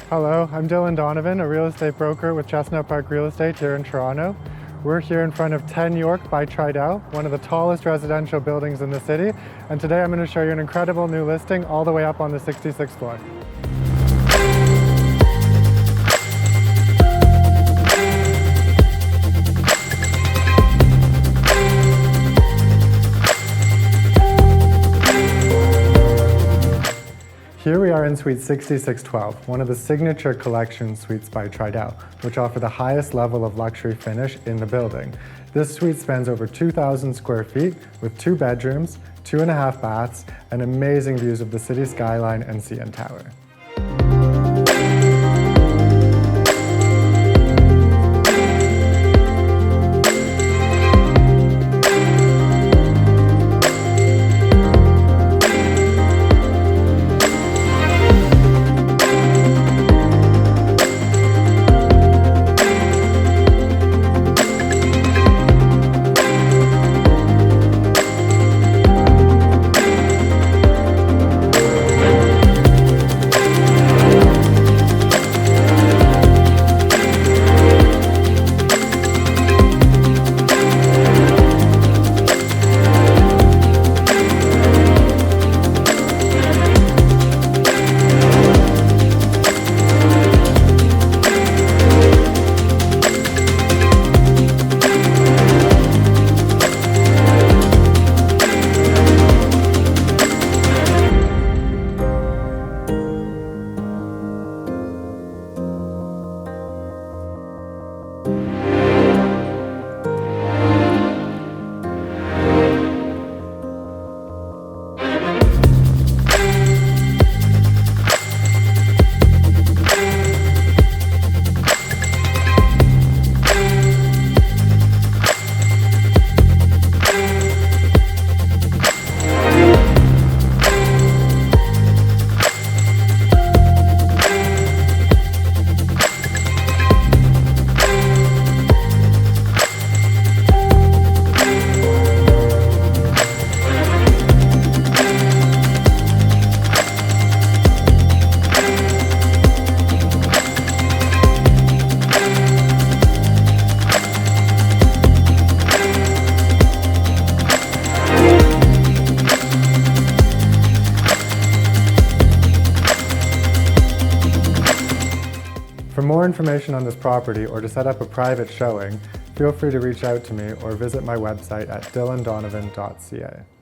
Hello, I'm Dylan Donovan, a real estate broker with Chestnut Park Real Estate here in Toronto. We're here in front of 10 York by Tridel, one of the tallest residential buildings in the city. And today I'm going to show you an incredible new listing all the way up on the 66th floor. Here we are in Suite 6612, one of the signature collection suites by Tridel, which offer the highest level of luxury finish in the building. This suite spans over 2,000 square feet with 2 bedrooms, 2.5 baths, and amazing views of the city skyline and CN Tower. For more information on this property or to set up a private showing, feel free to reach out to me or visit my website at dylandonovan.ca.